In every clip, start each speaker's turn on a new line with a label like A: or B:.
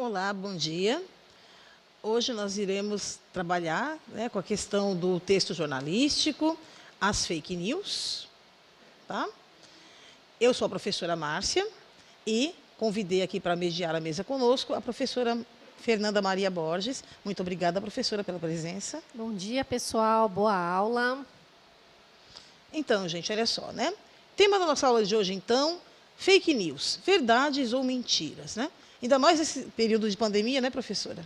A: Olá, bom dia. Hoje nós iremos trabalhar, né, com a questão do texto jornalístico, as fake news. Tá? Eu sou a professora Márcia e convidei aqui para mediar a mesa conosco a professora Fernanda Maria Borges. Muito obrigada, professora, pela presença.
B: Bom dia, pessoal. Boa aula.
A: Então, gente, olha só, né? Tema da nossa aula de hoje, então, fake news, verdades ou mentiras, né? Ainda mais nesse período de pandemia, né, professora?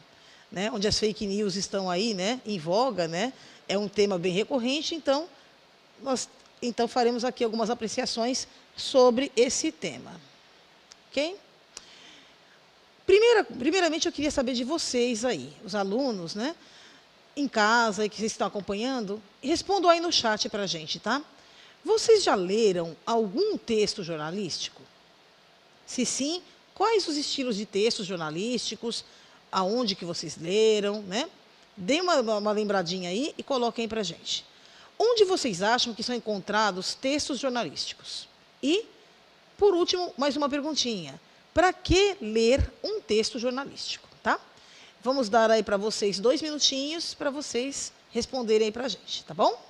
A: Né? Onde as fake news estão aí, né, em voga, né? É um tema bem recorrente, então, nós faremos aqui algumas apreciações sobre esse tema. Ok? Primeiramente, eu queria saber de vocês aí, os alunos, né? Em casa, que vocês estão acompanhando, respondam aí no chat para a gente, tá? Vocês já leram algum texto jornalístico? Se sim, quais os estilos de textos jornalísticos, aonde que vocês leram, né? Deem uma lembradinha aí e coloquem para a gente. Onde vocês acham que são encontrados textos jornalísticos? E, por último, mais uma perguntinha. Para que ler um texto jornalístico, tá? Vamos dar aí para vocês 2 minutinhos para vocês responderem aí para a gente, tá bom?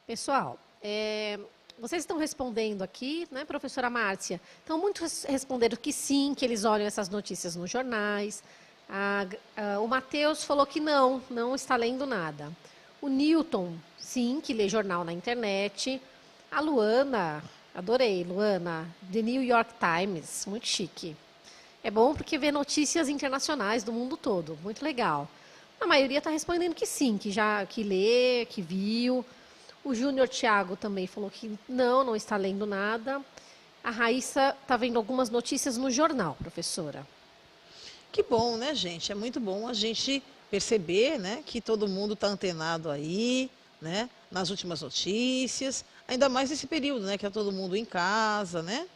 B: Pessoal, vocês estão respondendo aqui, né, professora Márcia? Então, muitos responderam que sim, que eles olham essas notícias nos jornais. O Matheus falou que não está lendo nada. O Newton, sim, que lê jornal na internet. A Luana, adorei, Luana, The New York Times, muito chique. É bom porque vê notícias internacionais do mundo todo, muito legal. A maioria está respondendo que sim, que lê, que viu. O Júnior Thiago também falou que não está lendo nada. A Raíssa está vendo algumas notícias no jornal, professora.
A: Que bom, né, gente? É muito bom a gente perceber, né, que todo mundo está antenado aí, né, nas últimas notícias, ainda mais nesse período, né, que é todo mundo em casa, né,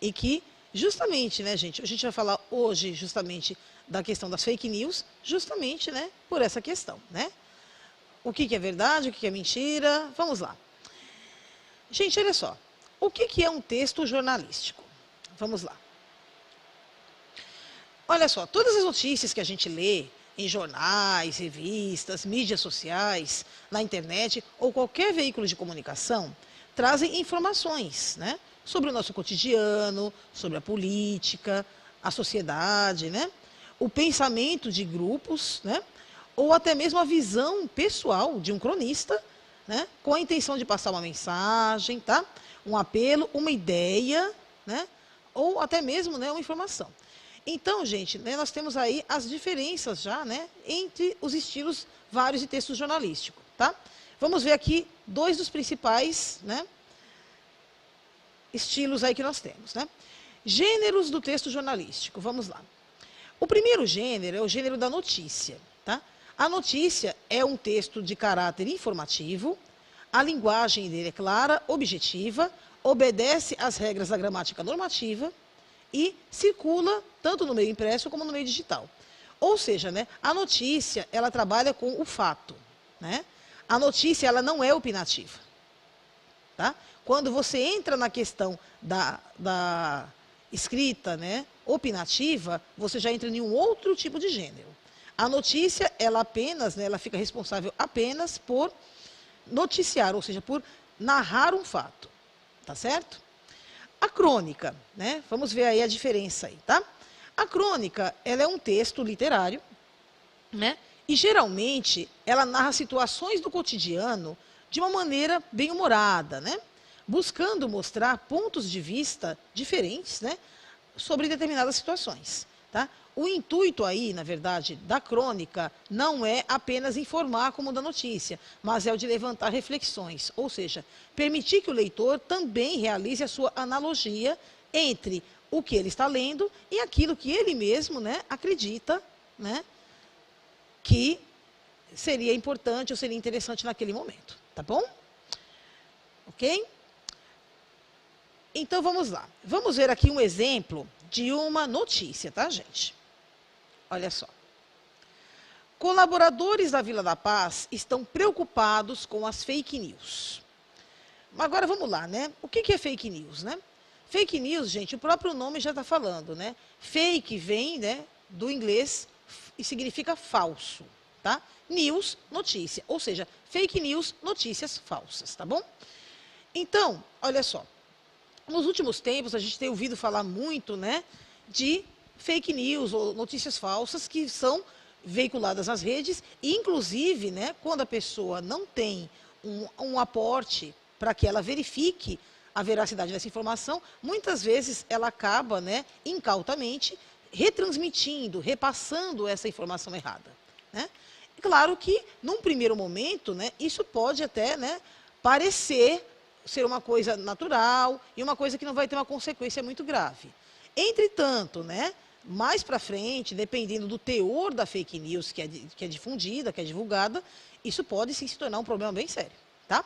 A: e que justamente, né, gente, a gente vai falar hoje justamente da questão das fake news, justamente, né, por essa questão, né? O que é verdade, o que é mentira? Vamos lá. Gente, olha só. O que é um texto jornalístico? Vamos lá. Olha só, todas as notícias que a gente lê em jornais, revistas, mídias sociais, na internet ou qualquer veículo de comunicação, trazem informações, né, sobre o nosso cotidiano, sobre a política, a sociedade, né, o pensamento de grupos, né, ou até mesmo a visão pessoal de um cronista, né, com a intenção de passar uma mensagem, tá? Um apelo, uma ideia, né, ou até mesmo, né, uma informação. Então, gente, né, nós temos aí as diferenças já, né, entre os estilos vários de texto jornalístico, tá? Vamos ver aqui 2 dos principais, né, estilos aí que nós temos, né? Gêneros do texto jornalístico, vamos lá. O primeiro gênero é o gênero da notícia, tá? A notícia é um texto de caráter informativo, A linguagem dele é clara, objetiva, obedece às regras da gramática normativa e circula tanto no meio impresso como no meio digital. Ou seja, né, a notícia, ela trabalha com o fato, né? A notícia, ela não é opinativa. Tá? Quando você entra na questão da escrita, né, opinativa, você já entra em um outro tipo de gênero. A notícia, ela apenas, né, ela fica responsável apenas por noticiar, ou seja, por narrar um fato. Tá certo? A crônica, né? Vamos ver aí a diferença aí, tá? A crônica, ela é um texto literário, né? E geralmente ela narra situações do cotidiano de uma maneira bem-humorada, né? Buscando mostrar pontos de vista diferentes, né, sobre determinadas situações, tá? O intuito aí, na verdade, da crônica não é apenas informar como da notícia, mas é o de levantar reflexões, ou seja, permitir que o leitor também realize a sua analogia entre o que ele está lendo e aquilo que ele mesmo, né, acredita, né, que seria importante ou seria interessante naquele momento, tá bom? Ok? Então, vamos lá. Vamos ver aqui um exemplo de uma notícia, tá, gente? Olha só. Colaboradores da Vila da Paz estão preocupados com as fake news. Agora, vamos lá, né? O que é fake news, né? Fake news, gente, o próprio nome já está falando, né? Fake vem, né, do inglês e significa falso, tá? News, notícia. Ou seja, fake news, notícias falsas, tá bom? Então, olha só. Nos últimos tempos, a gente tem ouvido falar muito, né, de fake news ou notícias falsas que são veiculadas nas redes, e inclusive, né, quando a pessoa não tem um aporte para que ela verifique a veracidade dessa informação, muitas vezes ela acaba, né, incautamente retransmitindo, repassando essa informação errada, né? Claro que, num primeiro momento, né, isso pode até, né, parecer ser uma coisa natural e uma coisa que não vai ter uma consequência muito grave. Entretanto, né, mais para frente, dependendo do teor da fake news que é difundida, que é divulgada, isso pode sim se tornar um problema bem sério, tá?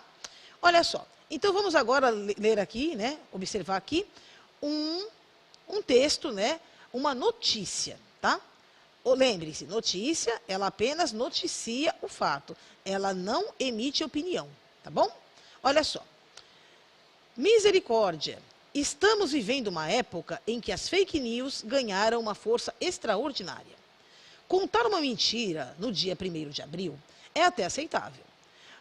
A: Olha só, então vamos agora ler aqui, né, observar aqui um texto, né, uma notícia, tá? Lembre-se, notícia, ela apenas noticia o fato, ela não emite opinião, tá bom? Olha só. Misericórdia! Estamos vivendo uma época em que as fake news ganharam uma força extraordinária. Contar uma mentira no dia 1º de abril é até aceitável.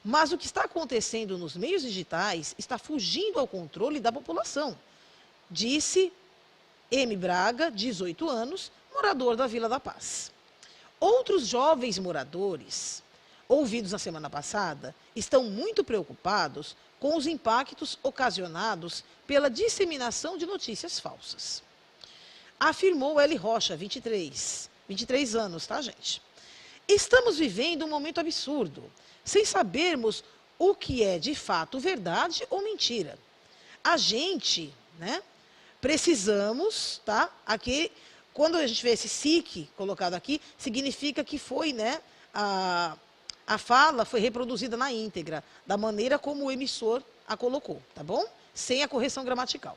A: Mas o que está acontecendo nos meios digitais está fugindo ao controle da população, disse M. Braga, 18 anos, morador da Vila da Paz. Outros jovens moradores, ouvidos na semana passada, estão muito preocupados com os impactos ocasionados pela disseminação de notícias falsas. Afirmou L. Rocha, 23 anos, tá, gente? Estamos vivendo um momento absurdo, sem sabermos o que é de fato verdade ou mentira. A gente, né, precisamos, tá? Aqui, quando a gente vê esse SIC colocado aqui, significa que foi, né, a fala foi reproduzida na íntegra, da maneira como o emissor a colocou, tá bom? Sem a correção gramatical.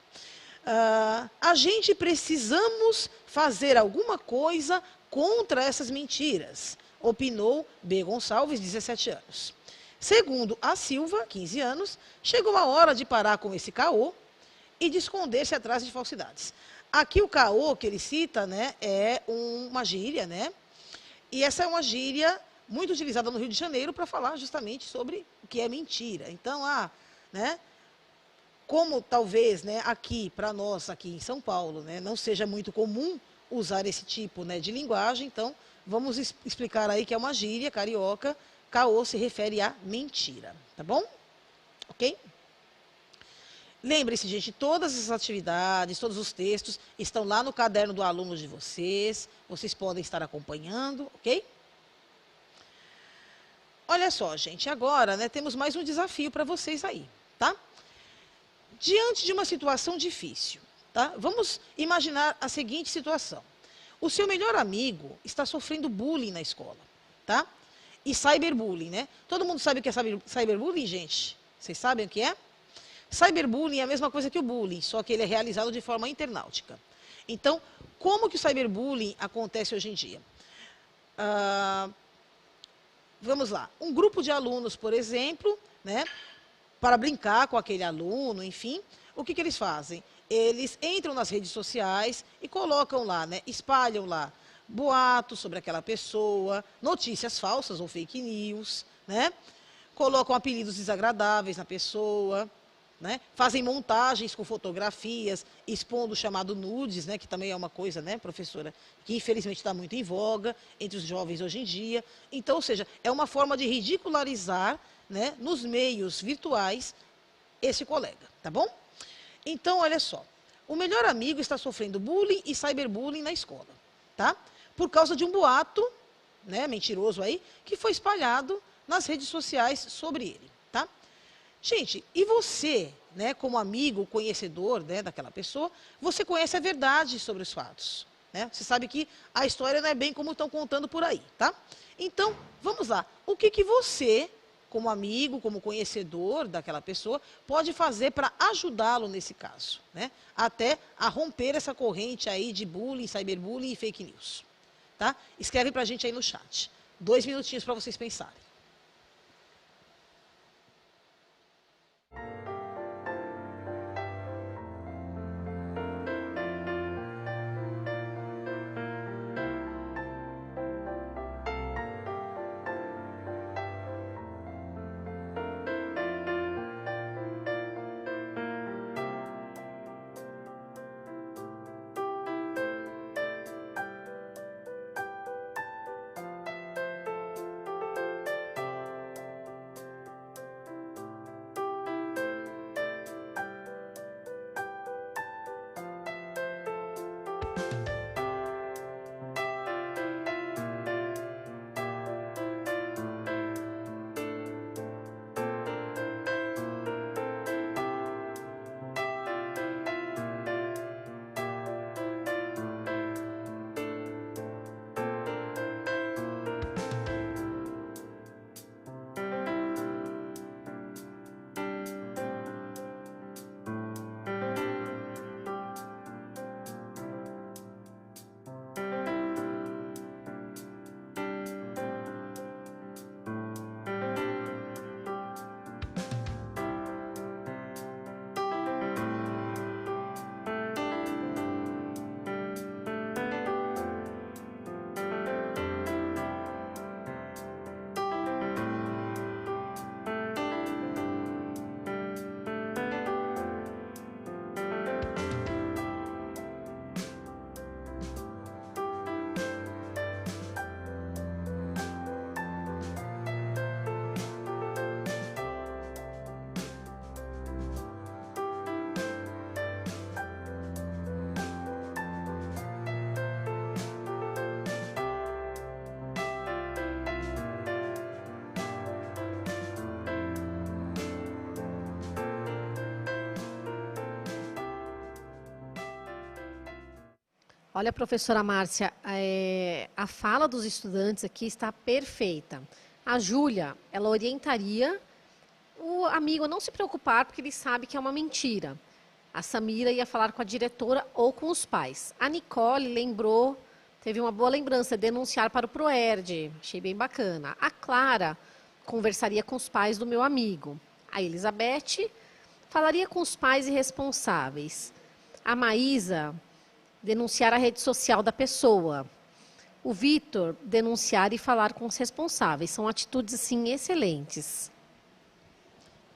A: A gente precisamos fazer alguma coisa contra essas mentiras, opinou B. Gonçalves, 17 anos. Segundo a Silva, 15 anos, chegou a hora de parar com esse caô e de esconder-se atrás de falsidades. Aqui o caô que ele cita, né, é uma gíria, né? E essa é uma gíria muito utilizada no Rio de Janeiro para falar justamente sobre o que é mentira. Então, né, como talvez, né, aqui, para nós, aqui em São Paulo, né, não seja muito comum usar esse tipo, né, de linguagem, então vamos explicar aí que é uma gíria carioca, caô se refere a mentira, tá bom? Ok? Lembre-se, gente, todas as atividades, todos os textos estão lá no caderno do aluno de vocês podem estar acompanhando, ok? Olha só, gente, agora, né, temos mais um desafio para vocês aí, tá? Diante de uma situação difícil, tá? Vamos imaginar a seguinte situação. O seu melhor amigo está sofrendo bullying na escola, tá? E cyberbullying, né? Todo mundo sabe o que é cyberbullying, gente? Vocês sabem o que é? Cyberbullying é a mesma coisa que o bullying, só que ele é realizado de forma internautica. Então, como que o cyberbullying acontece hoje em dia? Vamos lá. Um grupo de alunos, por exemplo, né, para brincar com aquele aluno, enfim, o que eles fazem? Eles entram nas redes sociais e colocam lá, né, espalham lá boatos sobre aquela pessoa, notícias falsas ou fake news, né? Colocam apelidos desagradáveis na pessoa, né? Fazem montagens com fotografias, expondo o chamado nudes, né? Que também é uma coisa, né, professora, que infelizmente está muito em voga entre os jovens hoje em dia. Então, ou seja, é uma forma de ridicularizar, né, nos meios virtuais esse colega, tá bom? Então, olha só, o melhor amigo está sofrendo bullying e cyberbullying na escola, tá? Por causa de um boato, né, mentiroso aí, que foi espalhado nas redes sociais sobre ele, tá? Gente, e você, né, como amigo, conhecedor, né, daquela pessoa, você conhece a verdade sobre os fatos, né? Você sabe que a história não é bem como estão contando por aí, tá? Então, vamos lá. O que você, como amigo, como conhecedor daquela pessoa, pode fazer para ajudá-lo nesse caso, né? Até a romper essa corrente aí de bullying, cyberbullying e fake news, tá? Escreve para a gente aí no chat. 2 minutinhos para vocês pensarem.
B: Olha, professora Márcia, a fala dos estudantes aqui está perfeita. A Júlia, ela orientaria o amigo a não se preocupar, porque ele sabe que é uma mentira. A Samira ia falar com a diretora ou com os pais. A Nicole lembrou, teve uma boa lembrança, denunciar para o Proerd. Achei bem bacana. A Clara conversaria com os pais do meu amigo. A Elizabeth falaria com os pais e responsáveis. A Maísa denunciar a rede social da pessoa. O Vitor, denunciar e falar com os responsáveis. São atitudes, assim, excelentes.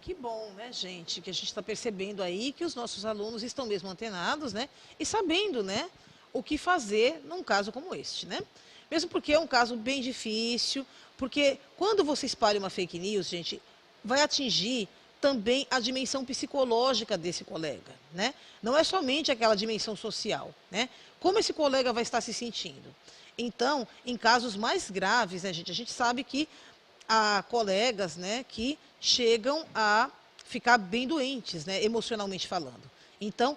A: Que bom, né, gente, que a gente está percebendo aí que os nossos alunos estão mesmo antenados, né, e sabendo, né, o que fazer num caso como este, né? Mesmo porque é um caso bem difícil, porque quando você espalha uma fake news, gente, vai atingir também a dimensão psicológica desse colega, né? Não é somente aquela dimensão social, né? Como esse colega vai estar se sentindo? Então, em casos mais graves, né, gente, a gente sabe que há colegas, né, que chegam a ficar bem doentes, né, emocionalmente falando. Então,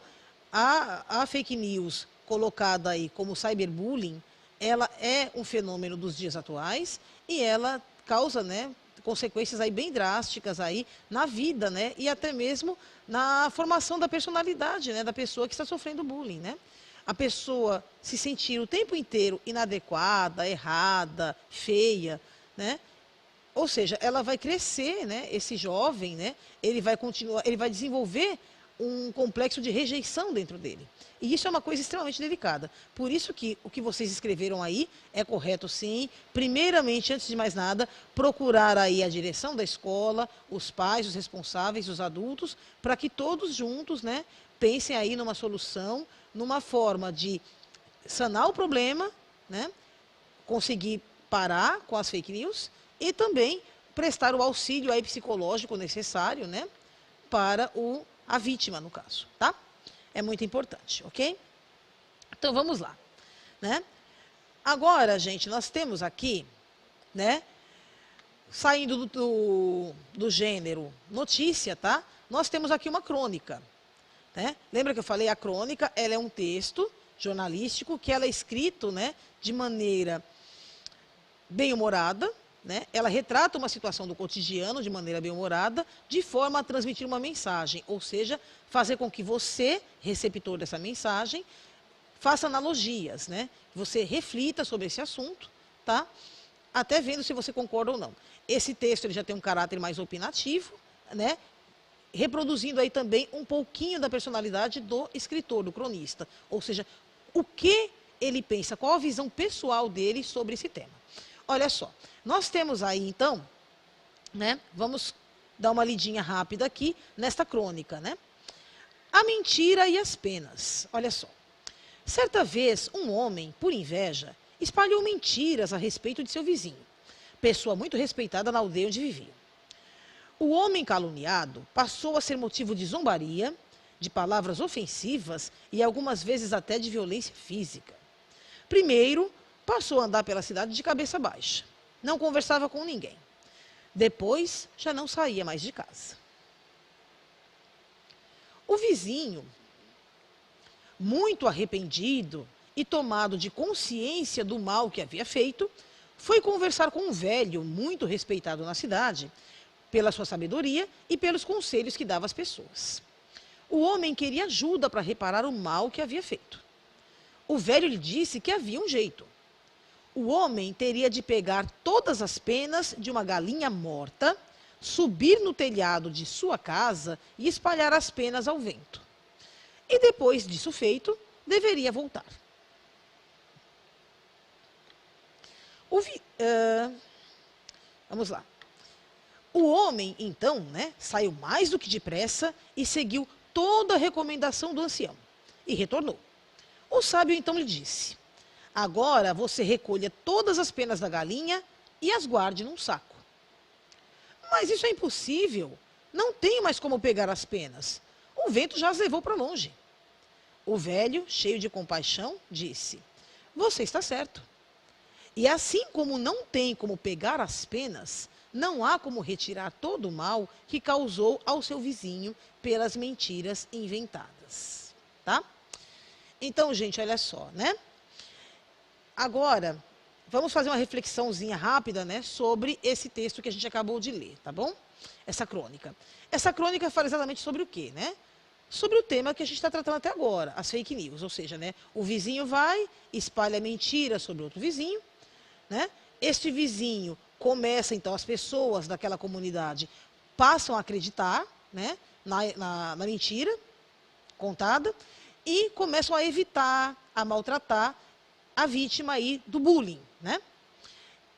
A: a fake news colocada aí como cyberbullying, ela é um fenômeno dos dias atuais e ela causa, né, consequências aí bem drásticas aí na vida, né? E até mesmo na formação da personalidade, né? Da pessoa que está sofrendo bullying, né? A pessoa se sentir o tempo inteiro inadequada, errada, feia, né? Ou seja, ela vai crescer, né? Esse jovem, né? Ele vai continuar, ele vai desenvolver um complexo de rejeição dentro dele. E isso é uma coisa extremamente delicada. Por isso que o que vocês escreveram aí é correto, sim. Primeiramente, antes de mais nada, procurar aí a direção da escola, os pais, os responsáveis, os adultos, para que todos juntos, né, pensem aí numa solução, numa forma de sanar o problema, né, conseguir parar com as fake news e também prestar o auxílio aí psicológico necessário, né, para a vítima, no caso, tá? É muito importante, ok? Então, vamos lá, né? Agora, gente, nós temos aqui, né, saindo do gênero notícia, tá? Nós temos aqui uma crônica, né? Lembra que eu falei? A crônica, ela é um texto jornalístico que ela é escrito, né, de maneira bem-humorada, né? Ela retrata uma situação do cotidiano de maneira bem-humorada, de forma a transmitir uma mensagem, ou seja, fazer com que você, receptor dessa mensagem, faça analogias, né? Você reflita sobre esse assunto, tá? Até vendo se você concorda ou não. Esse texto ele já tem um caráter mais opinativo, né? Reproduzindo aí também um pouquinho da personalidade do escritor, do cronista, ou seja, o que ele pensa, qual a visão pessoal dele sobre esse tema. Olha só, nós temos aí então, né, vamos dar uma lidinha rápida aqui nesta crônica, né? A mentira e as penas. Olha só. Certa vez, um homem, por inveja, espalhou mentiras a respeito de seu vizinho, pessoa muito respeitada na aldeia onde vivia. O homem caluniado passou a ser motivo de zombaria, de palavras ofensivas e algumas vezes até de violência física. Primeiro, passou a andar pela cidade de cabeça baixa. Não conversava com ninguém. Depois, já não saía mais de casa. O vizinho, muito arrependido e tomado de consciência do mal que havia feito, foi conversar com um velho muito respeitado na cidade, pela sua sabedoria e pelos conselhos que dava às pessoas. O homem queria ajuda para reparar o mal que havia feito. O velho lhe disse que havia um jeito. O homem teria de pegar todas as penas de uma galinha morta, subir no telhado de sua casa e espalhar as penas ao vento. E depois disso feito, deveria voltar. Vamos lá. O homem, então, né, saiu mais do que depressa e seguiu toda a recomendação do ancião. E retornou. O sábio, então, lhe disse: agora você recolha todas as penas da galinha e as guarde num saco. Mas isso é impossível. Não tenho mais como pegar as penas. O vento já as levou para longe. O velho, cheio de compaixão, disse: você está certo. E assim como não tem como pegar as penas, não há como retirar todo o mal que causou ao seu vizinho pelas mentiras inventadas. Tá? Então, gente, olha só, né? Agora, vamos fazer uma reflexãozinha rápida, né, sobre esse texto que a gente acabou de ler, tá bom? Essa crônica. Essa crônica fala exatamente sobre o quê, né? Sobre o tema que a gente está tratando até agora, as fake news, ou seja, né, o vizinho vai, espalha mentira sobre outro vizinho, né? Este vizinho começa, então, as pessoas daquela comunidade passam a acreditar, né, na mentira contada e começam a evitar, a maltratar a vítima aí do bullying, né?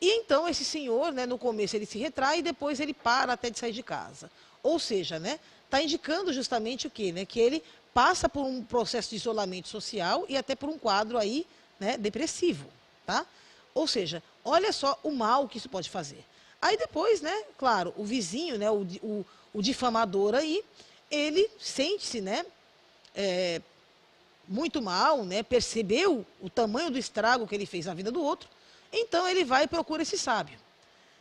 A: E então esse senhor, né, no começo ele se retrai e depois ele para até de sair de casa. Ou seja, né, está indicando justamente o quê? Né, que ele passa por um processo de isolamento social e até por um quadro aí, né, depressivo, tá? Ou seja, olha só o mal que isso pode fazer. Aí depois, né, claro, o vizinho, né, o difamador aí, ele sente-se, né, muito mal, né, percebeu o tamanho do estrago que ele fez na vida do outro, então ele vai e procura esse sábio,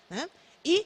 A: né? E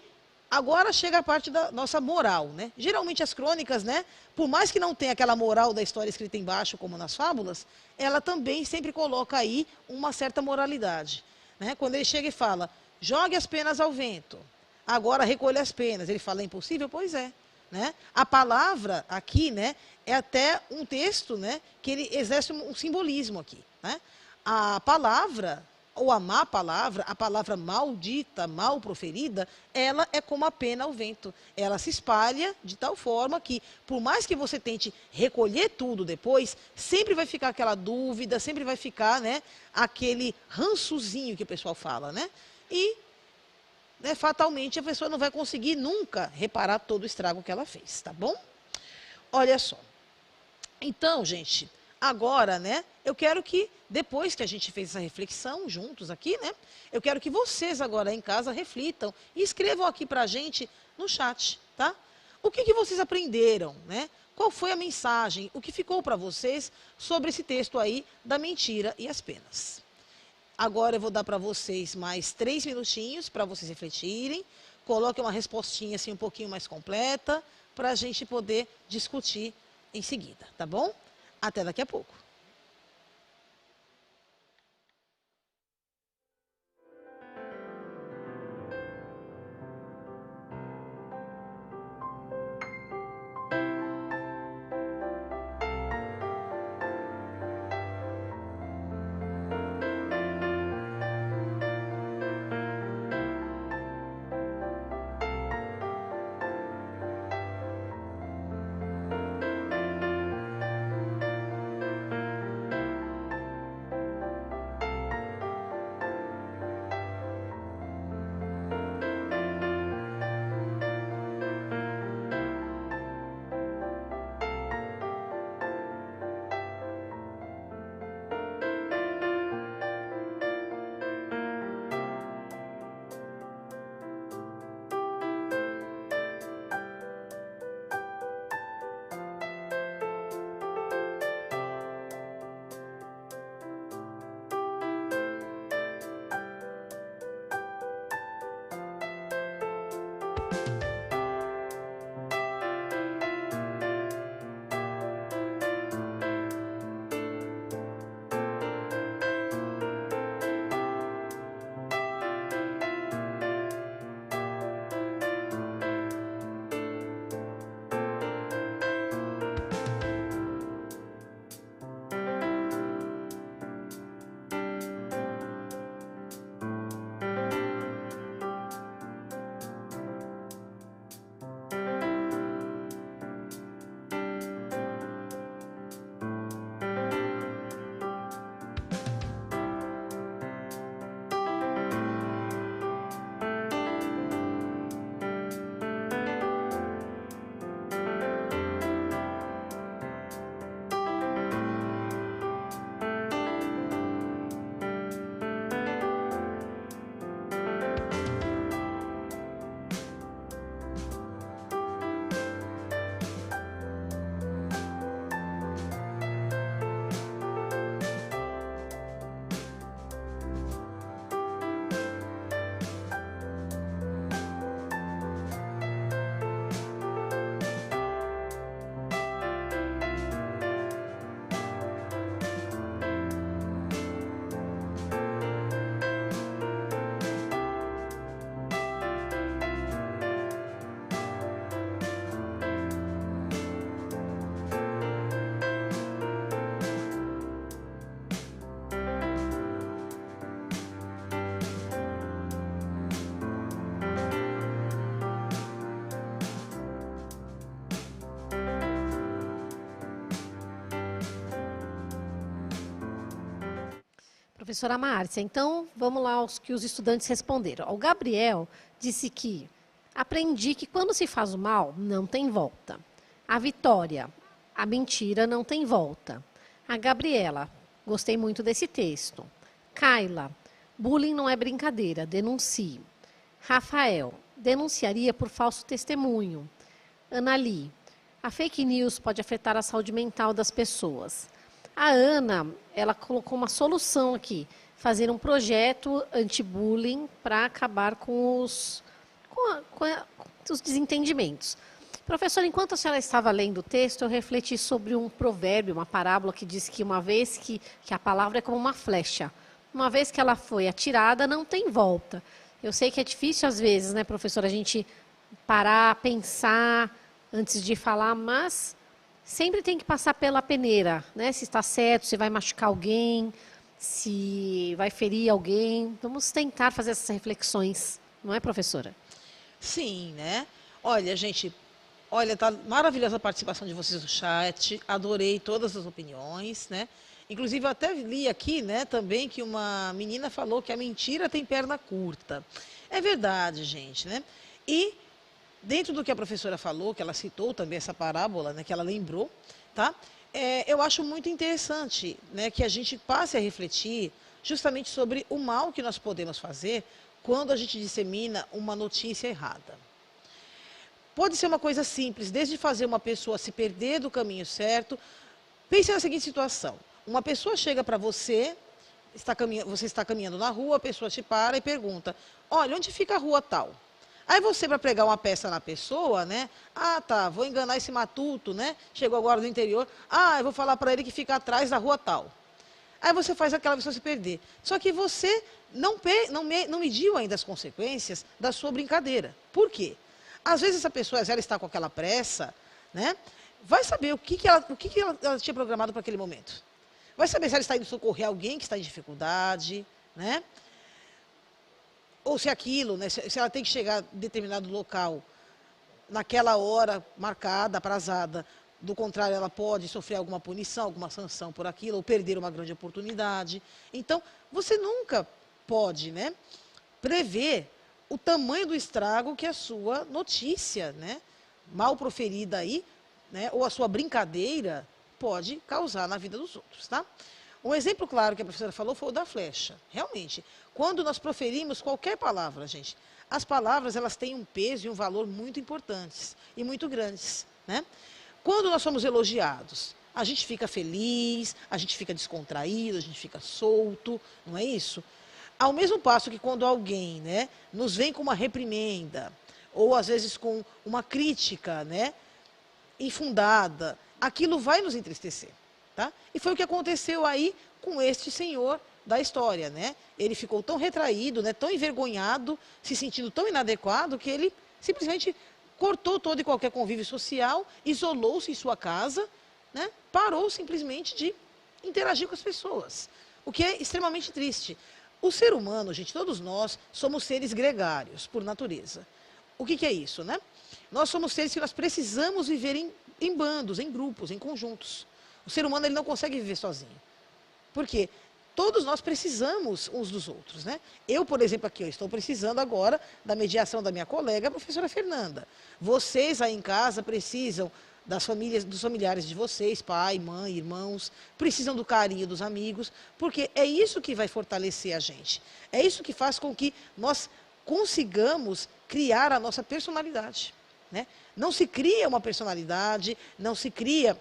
A: agora chega a parte da nossa moral, né? Geralmente as crônicas, né, por mais que não tenha aquela moral da história escrita embaixo, como nas fábulas, ela também sempre coloca aí uma certa moralidade, né? Quando ele chega e fala: jogue as penas ao vento, Agora, recolher as penas, ele fala é impossível? Pois é. Né? A palavra aqui, né, é até um texto, né, que ele exerce um simbolismo aqui. Né? A palavra, ou a má palavra, a palavra maldita, mal proferida, ela é como a pena ao vento. Ela se espalha de tal forma que, por mais que você tente recolher tudo depois, sempre vai ficar aquela dúvida, sempre vai ficar, né, aquele rançozinho que o pessoal fala. Né? E, né, fatalmente, a pessoa não vai conseguir nunca reparar todo o estrago que ela fez. Tá bom? Olha só. Então, gente, agora, né, eu quero que, depois que a gente fez essa reflexão juntos aqui, né, eu quero que vocês agora em casa reflitam e escrevam aqui pra gente no chat, tá? O que vocês aprenderam, né? Qual foi a mensagem, o que ficou para vocês sobre esse texto aí da mentira e as penas? Agora eu vou dar para vocês mais 3 minutinhos para vocês refletirem. Coloquem uma respostinha assim um pouquinho mais completa para a gente poder discutir em seguida, tá bom? Até daqui a pouco.
B: Professora Márcia, então vamos lá aos que os estudantes responderam. O Gabriel disse que aprendi que quando se faz o mal, não tem volta. A Vitória, a mentira não tem volta. A Gabriela, gostei muito desse texto. Kaila, bullying não é brincadeira, denuncie. Rafael, denunciaria por falso testemunho. Anali, a fake news pode afetar a saúde mental das pessoas. A Ana, ela colocou uma solução aqui, fazer um projeto anti-bullying para acabar com os desentendimentos. Professor, enquanto a senhora estava lendo o texto, eu refleti sobre um provérbio, uma parábola que diz que uma vez que a palavra é como uma flecha, uma vez que ela foi atirada, não tem volta. Eu sei que é difícil às vezes, né, professora, a gente parar, pensar antes de falar, mas sempre tem que passar pela peneira, né? Se está certo, se vai machucar alguém, se vai ferir alguém. Vamos tentar fazer essas reflexões, não é, professora?
A: Sim, né? Olha, gente, olha, tá maravilhosa a participação de vocês no chat, adorei todas as opiniões, né? Inclusive, eu até li aqui, né, também que uma menina falou que a mentira tem perna curta. É verdade, gente, né? E dentro do que a professora falou, que ela citou também essa parábola, né, que ela lembrou, tá? Eu acho muito interessante, né, que a gente passe a refletir justamente sobre o mal que nós podemos fazer quando a gente dissemina uma notícia errada. Pode ser uma coisa simples, desde fazer uma pessoa se perder do caminho certo. Pense na seguinte situação: uma pessoa chega para você, você está caminhando na rua, a pessoa te para e pergunta: olha, onde fica a rua tal? Aí você, para pregar uma peça na pessoa, né? Ah, tá, vou enganar esse matuto, né? Chegou agora do interior. Ah, eu vou falar para ele que fica atrás da rua tal. Aí você faz aquela pessoa se perder. Só que você não mediu ainda as consequências da sua brincadeira. Por quê? Às vezes essa pessoa, ela está com aquela pressa, né? Vai saber ela tinha programado para aquele momento. Vai saber se ela está indo socorrer alguém que está em dificuldade, né? Ou se aquilo, né, se ela tem que chegar em determinado local naquela hora marcada, aprazada, do contrário, ela pode sofrer alguma punição, alguma sanção por aquilo, ou perder uma grande oportunidade. Então, você nunca pode, né, prever o tamanho do estrago que a sua notícia, né, mal proferida aí, né, ou a sua brincadeira pode causar na vida dos outros, tá? Um exemplo claro que a professora falou foi o da flecha. Realmente, quando nós proferimos qualquer palavra, gente, as palavras elas têm um peso e um valor muito importantes e muito grandes, né? Quando nós somos elogiados, a gente fica feliz, a gente fica descontraído, a gente fica solto, não é isso? Ao mesmo passo que quando alguém, né, nos vem com uma reprimenda, ou às vezes com uma crítica, né, infundada, aquilo vai nos entristecer. Tá? E foi o que aconteceu aí com este senhor da história, né? Ele ficou tão retraído, né, tão envergonhado, se sentindo tão inadequado, que ele simplesmente cortou todo e qualquer convívio social, isolou-se em sua casa, né, parou simplesmente de interagir com as pessoas, o que é extremamente triste. O ser humano, gente, todos nós somos seres gregários, por natureza. O que é isso, né? Nós somos seres que nós precisamos viver em bandos, em grupos, em conjuntos. O ser humano ele não consegue viver sozinho. Por quê? Todos nós precisamos uns dos outros, né? Eu, por exemplo, aqui, eu estou precisando agora da mediação da minha colega, a professora Fernanda. Vocês aí em casa precisam das famílias, dos familiares de vocês, pai, mãe, irmãos, precisam do carinho dos amigos, porque é isso que vai fortalecer a gente. É isso que faz com que nós consigamos criar a nossa personalidade, né? Não se cria uma personalidade, não se cria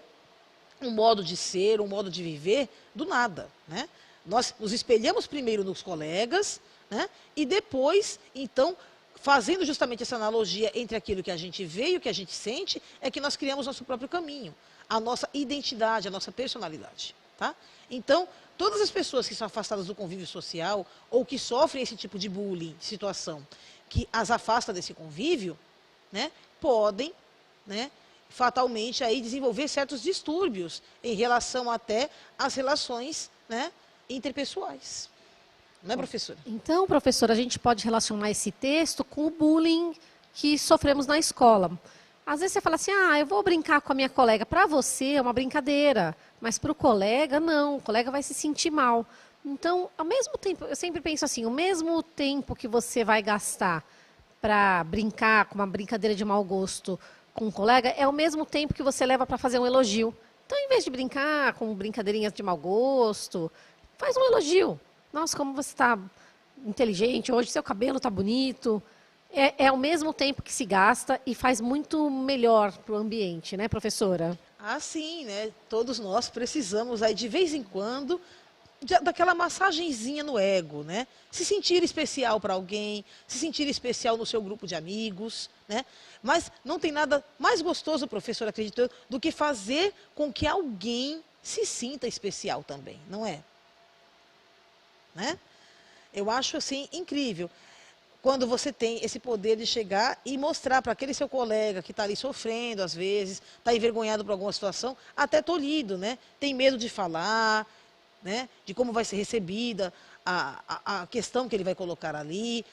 A: um modo de ser, um modo de viver do nada, né? Nós nos espelhamos primeiro nos colegas, né? E depois, então, fazendo justamente essa analogia entre aquilo que a gente vê e o que a gente sente, é que nós criamos nosso próprio caminho, a nossa identidade, a nossa personalidade, tá? Então, todas as pessoas que são afastadas do convívio social ou que sofrem esse tipo de bullying, situação, que as afasta desse convívio, né? Podem, né, fatalmente aí desenvolver certos distúrbios em relação até às relações, né, interpessoais. Não é, professora?
B: Então, professora, a gente pode relacionar esse texto com o bullying que sofremos na escola. Às vezes você fala assim, eu vou brincar com a minha colega. Para você é uma brincadeira, mas para o colega, não. O colega vai se sentir mal. Então, ao mesmo tempo, eu sempre penso assim, o mesmo tempo que você vai gastar para brincar com uma brincadeira de mau gosto com um colega, é o mesmo tempo que você leva para fazer um elogio. Então, em vez de brincar com brincadeirinhas de mau gosto, faz um elogio. Nossa, como você está inteligente hoje, seu cabelo está bonito. É ao mesmo tempo que se gasta e faz muito melhor para o ambiente, né, professora?
A: Ah, sim, né? Todos nós precisamos aí, de vez em quando, daquela massagenzinha no ego, né? Se sentir especial para alguém, se sentir especial no seu grupo de amigos, né? Mas não tem nada mais gostoso, professor, acredito eu, do que fazer com que alguém se sinta especial também, não é? Né? Eu acho assim incrível. quando você tem esse poder de chegar e mostrar para aquele seu colega que está ali sofrendo, às vezes, está envergonhado por alguma situação, até tolhido, né? Tem medo de falar, né? De como vai ser recebida a questão que ele vai colocar ali,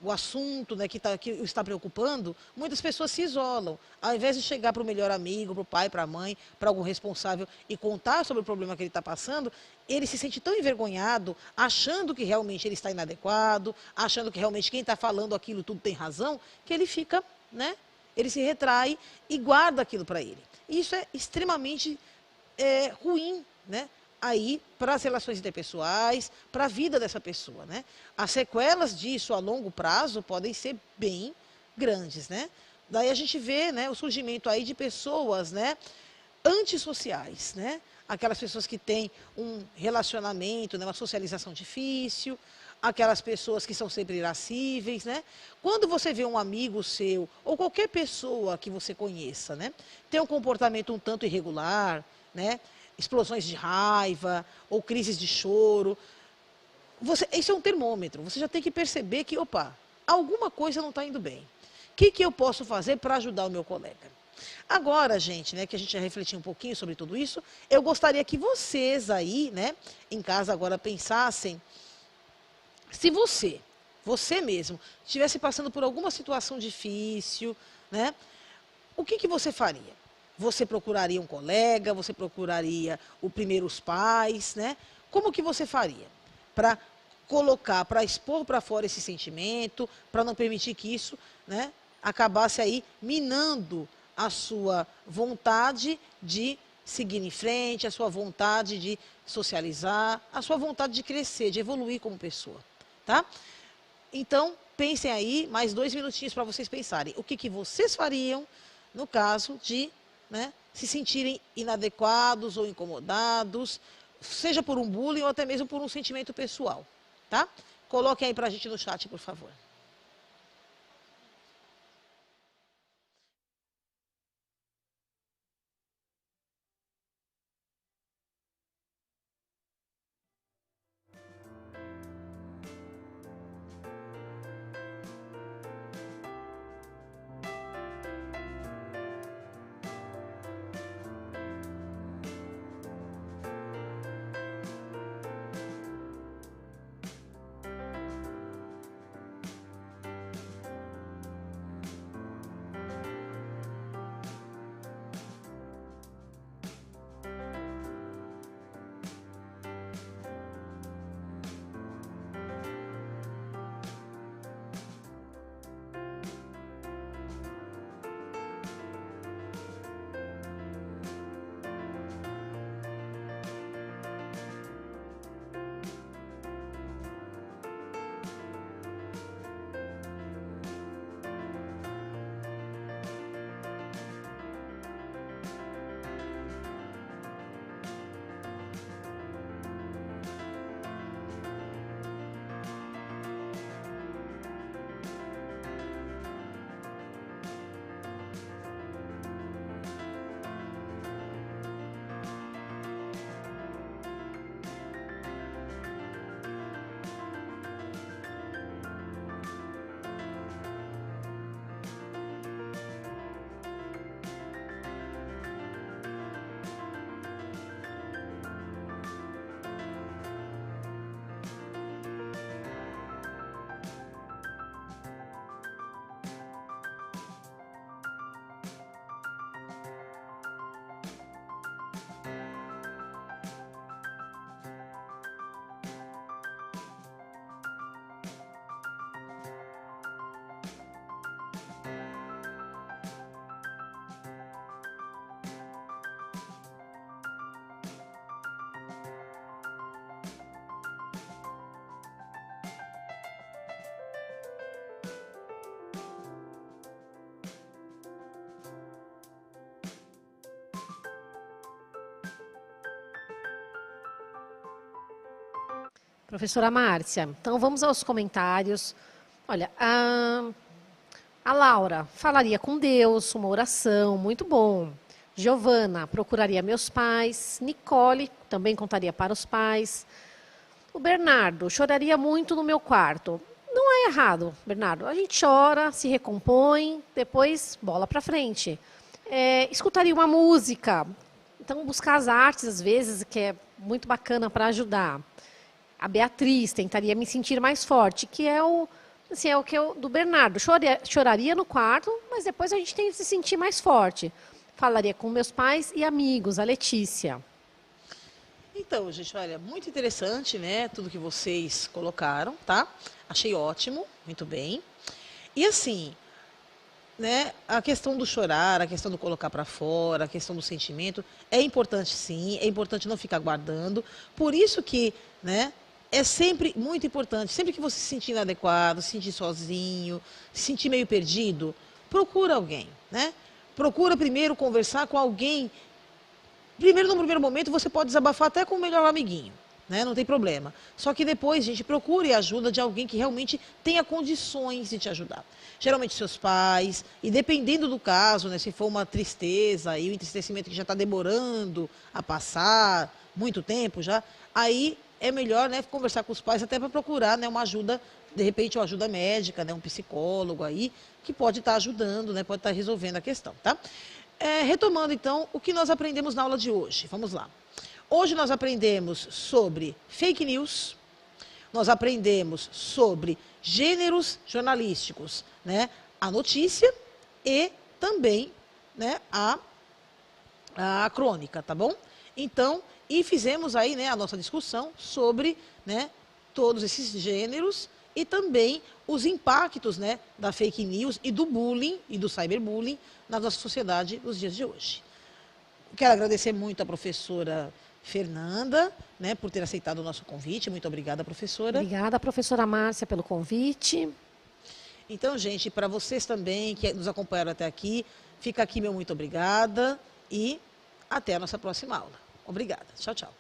A: o assunto, né, que o está preocupando. Muitas pessoas se isolam. Ao invés de chegar para o melhor amigo, para o pai, para a mãe, para algum responsável e contar sobre o problema que ele está passando, ele se sente tão envergonhado, achando que realmente ele está inadequado, achando que realmente quem está falando aquilo tudo tem razão, que ele fica, né? Ele se retrai e guarda aquilo para ele. Isso é extremamente ruim, né? Aí para as relações interpessoais, para a vida dessa pessoa, né? As sequelas disso a longo prazo podem ser bem grandes, né? Daí a gente vê, né, o surgimento aí de pessoas, né, antissociais, né? Aquelas pessoas que têm um relacionamento, né, uma socialização difícil, aquelas pessoas que são sempre irascíveis, né? Quando você vê um amigo seu ou qualquer pessoa que você conheça, né, tem um comportamento um tanto irregular, né? Explosões de raiva ou crises de choro, esse é um termômetro. Você já tem que perceber que, opa, alguma coisa não está indo bem. O que eu posso fazer para ajudar o meu colega? Agora, gente, né, que a gente já refletiu um pouquinho sobre tudo isso, eu gostaria que vocês aí, né, em casa agora pensassem, se você mesmo, estivesse passando por alguma situação difícil, né, o que você faria? Você procuraria um colega, você procuraria os pais, né? Como que você faria para colocar, para expor para fora esse sentimento, para não permitir que isso, né, acabasse aí minando a sua vontade de seguir em frente, a sua vontade de socializar, a sua vontade de crescer, de evoluir como pessoa, tá? Então, pensem aí, mais 2 minutinhos para vocês pensarem. O que vocês fariam no caso de, né, se sentirem inadequados ou incomodados, seja por um bullying ou até mesmo por um sentimento pessoal, tá? Coloquem aí para a gente no chat, por favor.
B: Professora Márcia, então vamos aos comentários. Olha, a Laura falaria com Deus, uma oração, muito bom. Giovana procuraria meus pais. Nicole também contaria para os pais. O Bernardo choraria muito no meu quarto. Não é errado, Bernardo. A gente chora, se recompõe, depois bola para frente. Escutaria uma música, então buscar as artes às vezes, que é muito bacana para ajudar. A Beatriz tentaria me sentir mais forte, que é o que eu, do Bernardo. Choraria no quarto, mas depois a gente tem que se sentir mais forte. Falaria com meus pais e amigos, a Letícia.
A: Então, gente, olha, muito interessante, né, tudo que vocês colocaram, tá? Achei ótimo, muito bem. E assim, né, a questão do chorar, a questão do colocar para fora, a questão do sentimento, é importante sim, é importante não ficar guardando. Por isso que, né, é sempre muito importante, sempre que você se sentir inadequado, se sentir sozinho, se sentir meio perdido, procura alguém, né? Procura primeiro conversar com alguém. Primeiro, no primeiro momento, você pode desabafar até com o melhor amiguinho, né? Não tem problema. Só que depois, gente, procure a ajuda de alguém que realmente tenha condições de te ajudar. Geralmente seus pais, e dependendo do caso, né, se for uma tristeza e um entristecimento que já está demorando a passar, muito tempo já, aí é melhor, né, conversar com os pais até para procurar, né, uma ajuda, de repente uma ajuda médica, né, um psicólogo aí, que pode estar ajudando, né, pode estar resolvendo a questão, tá? Retomando, então, o que nós aprendemos na aula de hoje. Vamos lá. Hoje nós aprendemos sobre fake news, nós aprendemos sobre gêneros jornalísticos, né? A notícia e também, né, a crônica, tá bom? Então, e fizemos aí, né, a nossa discussão sobre, né, todos esses gêneros e também os impactos, né, da fake news e do bullying e do cyberbullying na nossa sociedade nos dias de hoje. Quero agradecer muito à professora Fernanda, né, por ter aceitado o nosso convite. Muito obrigada, professora.
B: Obrigada, professora Márcia, pelo convite.
A: Então, gente, para vocês também que nos acompanharam até aqui, fica aqui meu muito obrigada e até a nossa próxima aula. Obrigada. Tchau, tchau.